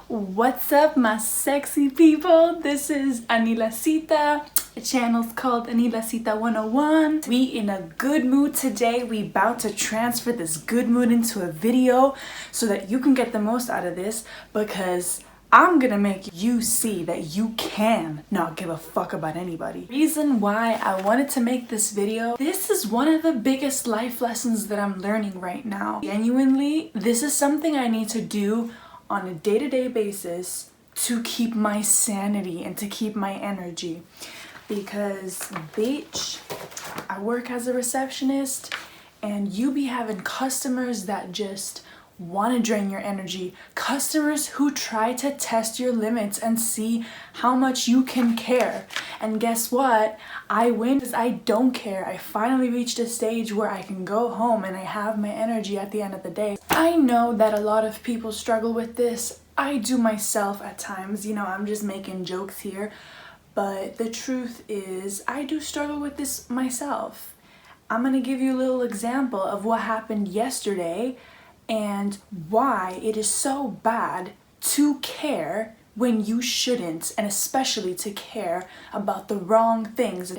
What's up, my sexy people? This is Anila Sita. The channel's called Anila Sita 101. We in a good mood today. We about to transfer this good mood into a video so that you can get the most out of this, because I'm gonna make you see that you can not give a fuck about anybody. Reason why I wanted to make this video, this is one of the biggest life lessons that I'm learning right now. Genuinely, this is something I need to do on a day-to-day basis to keep my sanity and to keep my energy. Because, bitch, I work as a receptionist and you be having customers that just want to drain your energy. Customers who try to test your limits and see how much you can care. And guess what? I win because I don't care. I finally reached a stage where I can go home and I have my energy at the end of the day. I know that a lot of people struggle with this. I do myself at times. You know, I'm just making jokes here. But the truth is, I do struggle with this myself. I'm gonna give you a little example of what happened yesterday and why it is so bad to care when you shouldn't, and especially to care about the wrong things.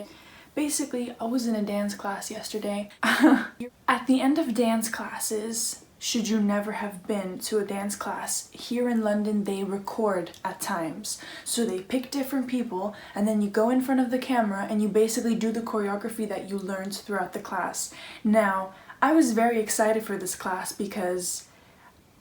Basically, I was in a dance class yesterday. At the end of dance classes, should you never have been to a dance class, here in London they record at times. So they pick different people and then you go in front of the camera and you basically do the choreography that you learned throughout the class. Now, I was very excited for this class because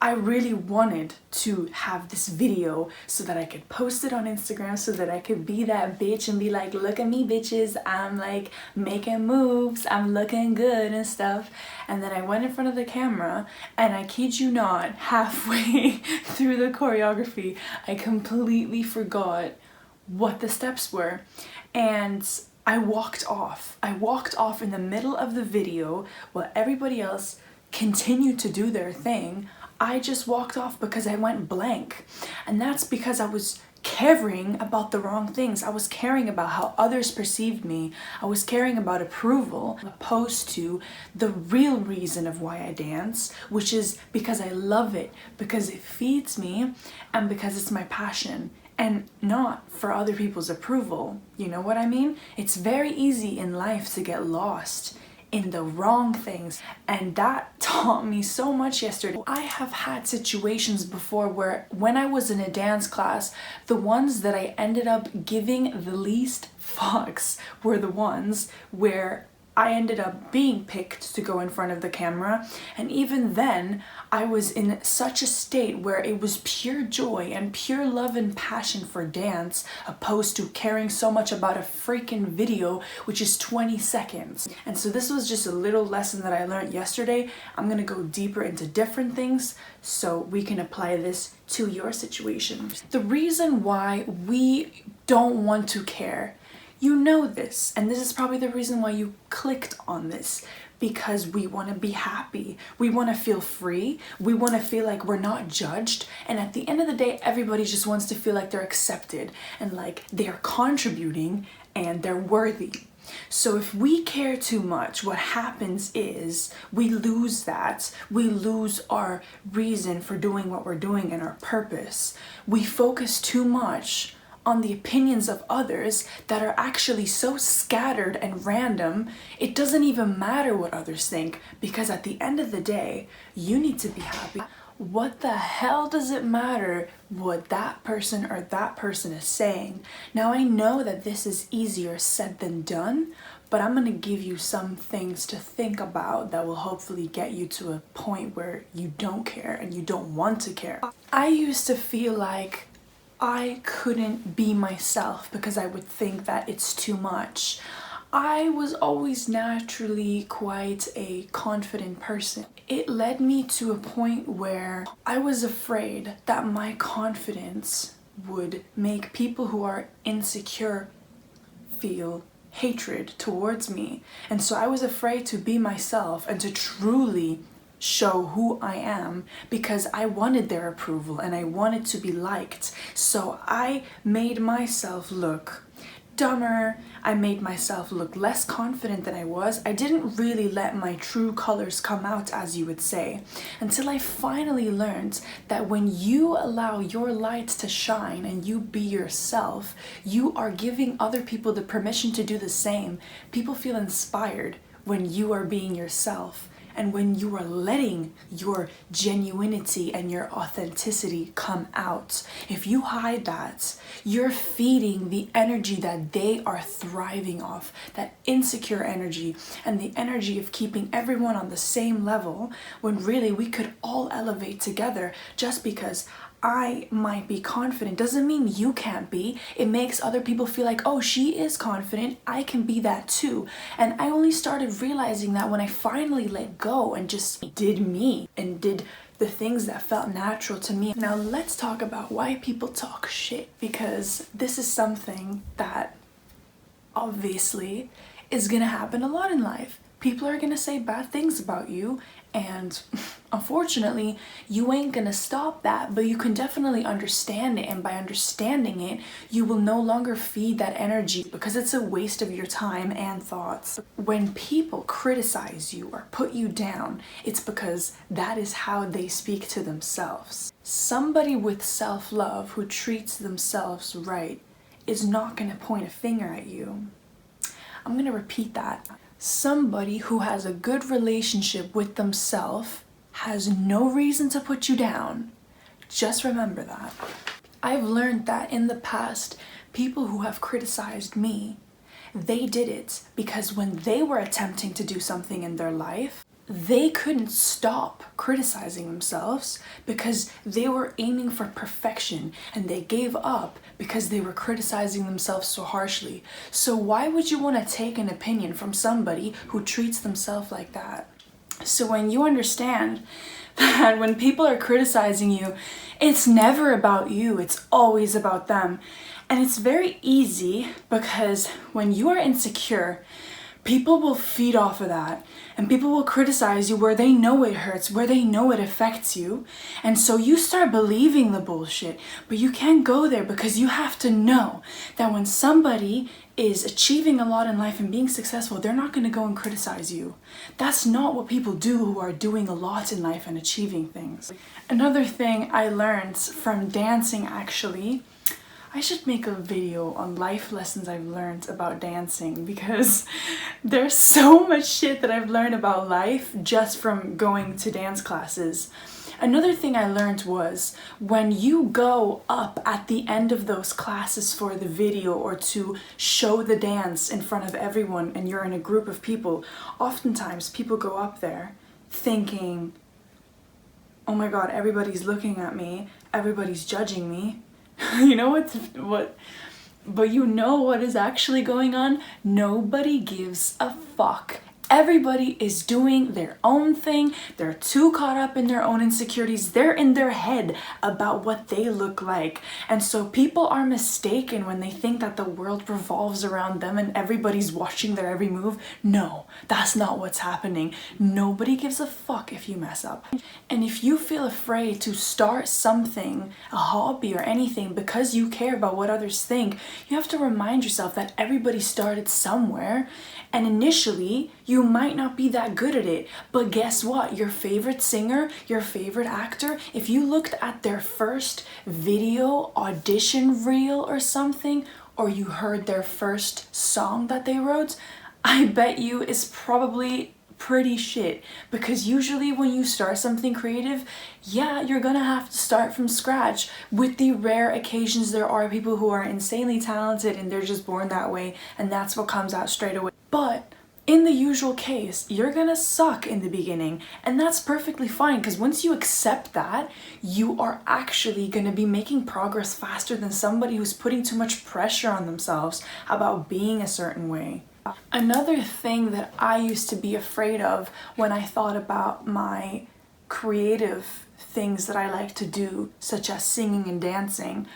I really wanted to have this video so that I could post it on Instagram, so that I could be that bitch and be like, look at me bitches, I'm like making moves, I'm looking good and stuff. And then I went in front of the camera and I kid you not, halfway through the choreography, I completely forgot what the steps were. And I walked off. I walked off in the middle of the video while everybody else continued to do their thing. I just walked off because I went blank. And that's because I was caring about the wrong things. I was caring about how others perceived me. I was caring about approval, opposed to the real reason of why I dance, which is because I love it, because it feeds me, and because it's my passion. And not for other people's approval. You know what I mean? It's very easy in life to get lost in the wrong things, and that taught me so much yesterday. I have had situations before where when I was in a dance class, the ones that I ended up giving the least fucks were the ones where I ended up being picked to go in front of the camera. And even then, I was in such a state where it was pure joy and pure love and passion for dance, opposed to caring so much about a freaking video, which is 20 seconds. And so this was just a little lesson that I learned yesterday. I'm gonna go deeper into different things so we can apply this to your situation. The reason why we don't want to care, you know this, and this is probably the reason why you clicked on this, because we want to be happy, we want to feel free, we want to feel like we're not judged, and at the end of the day, everybody just wants to feel like they're accepted and like they're contributing and they're worthy. So if we care too much, what happens is we lose that. We lose our reason for doing what we're doing and our purpose. We focus too much on the opinions of others that are actually so scattered and random, it doesn't even matter what others think, because at the end of the day, you need to be happy. What the hell does it matter what that person or that person is saying? Now, I know that this is easier said than done, but I'm gonna give you some things to think about that will hopefully get you to a point where you don't care and you don't want to care. I used to feel like I couldn't be myself because I would think that it's too much. I was always naturally quite a confident person. It led me to a point where I was afraid that my confidence would make people who are insecure feel hatred towards me. And so I was afraid to be myself and to truly show who I am, because I wanted their approval and I wanted to be liked. So I made myself look dumber. I made myself look less confident than I was. I didn't really let my true colors come out, as you would say, until I finally learned that when you allow your light to shine and you be yourself, you are giving other people the permission to do the same. People feel inspired when you are being yourself. And when you are letting your genuinity and your authenticity come out, if you hide that, you're feeding the energy that they are thriving off, that insecure energy and the energy of keeping everyone on the same level, when really we could all elevate together. Just because I might be confident doesn't mean you can't be. It makes other people feel like, oh, she is confident, I can be that too. And I only started realizing that when I finally let go and just did me and did the things that felt natural to me. Now let's talk about why people talk shit, because this is something that obviously is gonna happen a lot in life. People are gonna say bad things about you, and unfortunately you ain't gonna stop that, but you can definitely understand it, and by understanding it you will no longer feed that energy because it's a waste of your time and thoughts. When people criticize you or put you down, it's because that is how they speak to themselves. Somebody with self-love who treats themselves right is not gonna point a finger at you. I'm gonna repeat that. Somebody who has a good relationship with themselves has no reason to put you down. Just remember that. I've learned that in the past, people who have criticized me, they did it because when they were attempting to do something in their life, they couldn't stop criticizing themselves because they were aiming for perfection, and they gave up because they were criticizing themselves so harshly. So why would you want to take an opinion from somebody who treats themselves like that? So when you understand that when people are criticizing you, it's never about you, it's always about them. And it's very easy because when you are insecure, people will feed off of that, and people will criticize you where they know it hurts, where they know it affects you. And so you start believing the bullshit, but you can't go there because you have to know that when somebody is achieving a lot in life and being successful, they're not going to go and criticize you. That's not what people do who are doing a lot in life and achieving things. Another thing I learned from dancing, actually, I should make a video on life lessons I've learned about dancing, because there's so much shit that I've learned about life just from going to dance classes. Another thing I learned was when you go up at the end of those classes for the video or to show the dance in front of everyone and you're in a group of people, oftentimes people go up there thinking, oh my god, everybody's looking at me, everybody's judging me. You know what? But you know what is actually going on? Nobody gives a fuck. Everybody is doing their own thing. They're too caught up in their own insecurities. They're in their head about what they look like. And so people are mistaken when they think that the world revolves around them and everybody's watching their every move. No, that's not what's happening. Nobody gives a fuck if you mess up. And if you feel afraid to start something, a hobby or anything, because you care about what others think, you have to remind yourself that everybody started somewhere. And initially, you might not be that good at it, but guess what? Your favorite singer, your favorite actor, if you looked at their first video, audition reel or something, or you heard their first song that they wrote, I bet you it's probably pretty shit. Because usually when you start something creative, yeah, you're gonna have to start from scratch. With the rare occasions there are people who are insanely talented and they're just born that way and that's what comes out straight away. But in the usual case, you're gonna suck in the beginning, and that's perfectly fine, because once you accept that, you are actually gonna be making progress faster than somebody who's putting too much pressure on themselves about being a certain way. Another thing that I used to be afraid of when I thought about my creative things that I like to do, such as singing and dancing,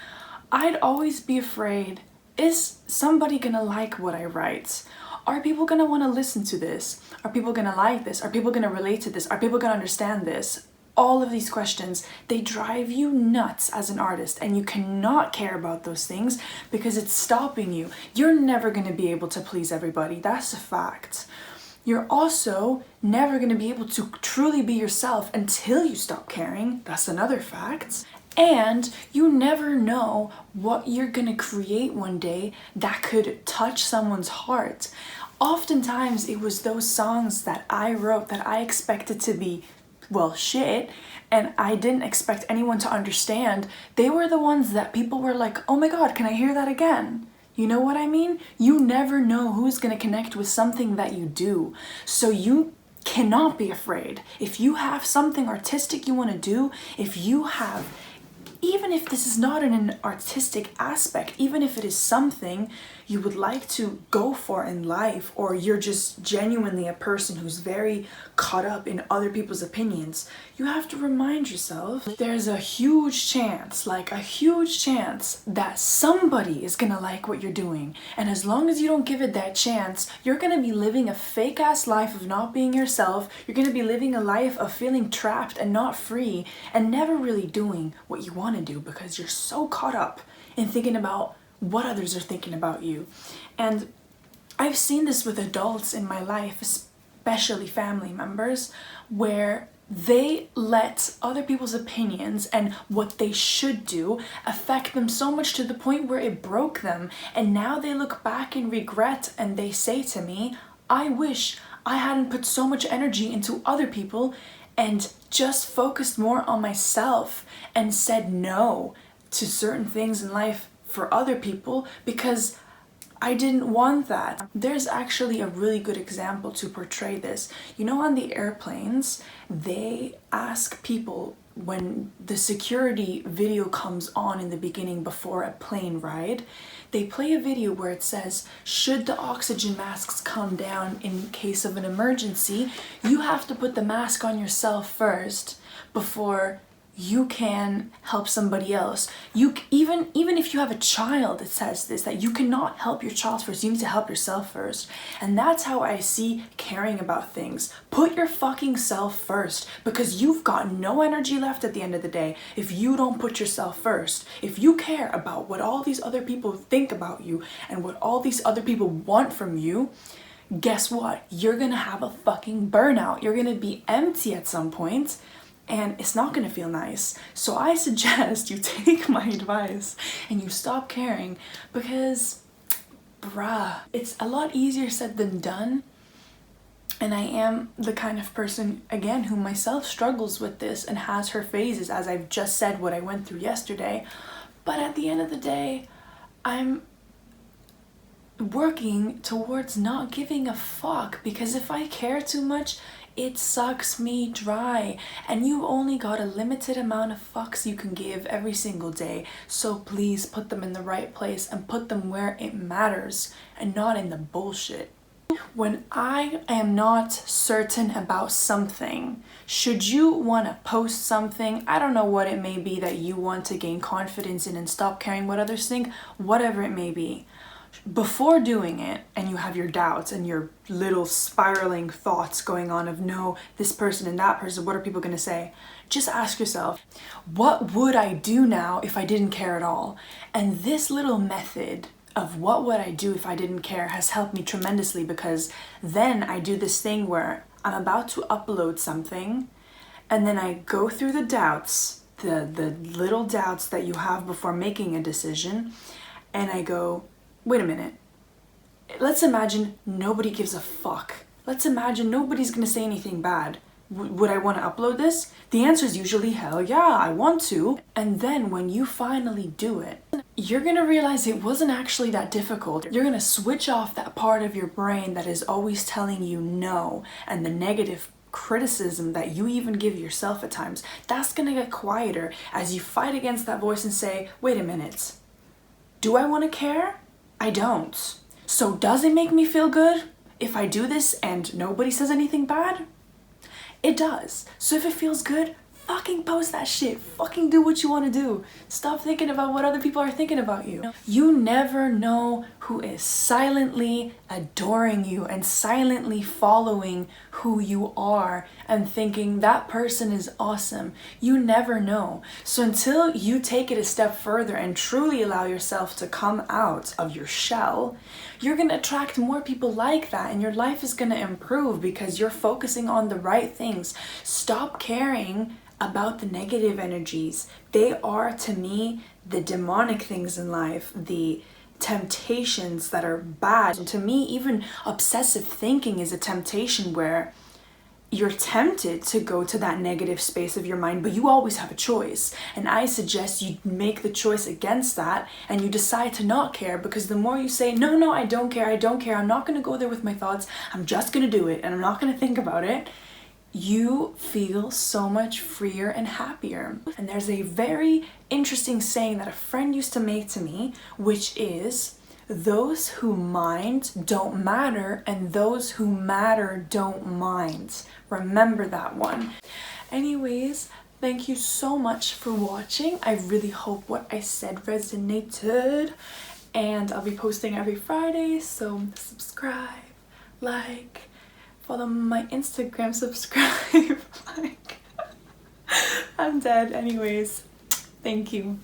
I'd always be afraid, is somebody gonna like what I write? Are people gonna wanna listen to this? Are people gonna like this? Are people gonna relate to this? Are people gonna understand this? all of these questions, they drive you nuts as an artist, and you cannot care about those things because it's stopping you. You're never going to be able to please everybody. That's a fact. You're also never going to be able to truly be yourself until you stop caring. That's another fact. And you never know what you're going to create one day that could touch someone's heart. Oftentimes it was those songs that I wrote that I expected to be, well, shit, and I didn't expect anyone to understand. They were the ones that people were like, oh my god, can I hear that again? You know what I mean? You never know who's gonna connect with something that you do. So you cannot be afraid. If you have something artistic you want to do, if you have, even if this is not in an artistic aspect, even if it is something you would like to go for in life, or you're just genuinely a person who's very caught up in other people's opinions, you have to remind yourself there's a huge chance, like a huge chance, that somebody is gonna like what you're doing. And as long as you don't give it that chance, you're gonna be living a fake ass life of not being yourself. You're gonna be living a life of feeling trapped and not free, and never really doing what you want to do because you're so caught up in thinking about what others are thinking about you. And I've seen this with adults in my life, especially family members, where they let other people's opinions and what they should do affect them so much to the point where it broke them. And now they look back in regret and they say to me, I wish I hadn't put so much energy into other people and just focused more on myself and said no to certain things in life for other people because I didn't want that. There's actually a really good example to portray this. You know, on the airplanes, they ask people when the security video comes on in the beginning before a plane ride, they play a video where it says, should the oxygen masks come down in case of an emergency, you have to put the mask on yourself first before you can help somebody else. You even if you have a child, it says this, that you cannot help your child first, you need to help yourself first. And that's how I see caring about things. Put your fucking self first, because you've got no energy left at the end of the day if you don't put yourself first. If you care about what all these other people think about you and what all these other people want from you, guess what? You're gonna have a fucking burnout. You're gonna be empty at some point, and it's not gonna feel nice. So I suggest you take my advice and you stop caring, because bruh, it's a lot easier said than done. And I am the kind of person, again, who myself struggles with this and has her phases, as I've just said what I went through yesterday. But at the end of the day, I'm working towards not giving a fuck, because if I care too much, it sucks me dry, and you've only got a limited amount of fucks you can give every single day. So please put them in the right place and put them where it matters and not in the bullshit. When I am not certain about something, should you want to post something, I don't know what it may be that you want to gain confidence in and stop caring what others think, whatever it may be. Before doing it, and you have your doubts and your little spiraling thoughts going on of, no, this person and that person, what are people going to say? Just ask yourself, what would I do now if I didn't care at all? And this little method of what would I do if I didn't care has helped me tremendously, because then I do this thing where I'm about to upload something and then I go through the doubts, the little doubts that you have before making a decision, and I go, wait a minute, let's imagine nobody gives a fuck. Let's imagine nobody's gonna say anything bad. Would I want to upload this? The answer is usually hell yeah, I want to. And then when you finally do it, you're gonna realize it wasn't actually that difficult. You're gonna switch off that part of your brain that is always telling you no, and the negative criticism that you even give yourself at times. That's gonna get quieter as you fight against that voice and say, wait a minute, do I want to care? I don't. So does it make me feel good if I do this and nobody says anything bad? It does. So if it feels good, fucking post that shit. Fucking do what you want to do. Stop thinking about what other people are thinking about you. You never know who is silently adoring you and silently following who you are and thinking that person is awesome. You never know. So until you take it a step further and truly allow yourself to come out of your shell, you're going to attract more people like that, and your life is going to improve because you're focusing on the right things. Stop caring about the negative energies. They are, to me, the demonic things in life, the temptations that are bad. And to me, even obsessive thinking is a temptation where you're tempted to go to that negative space of your mind, but you always have a choice. And I suggest you make the choice against that and you decide to not care, because the more you say, no, I don't care, I'm not going to go there with my thoughts, I'm just going to do it and I'm not going to think about it, you feel so much freer and happier. And there's a very interesting saying that a friend used to make to me, which is, those who mind don't matter and those who matter don't mind. Remember that one. Anyways, thank you so much for watching. I really hope what I said resonated, and I'll be posting every Friday, so subscribe, like, follow my Instagram, subscribe, like, I'm dead. Anyways, thank you.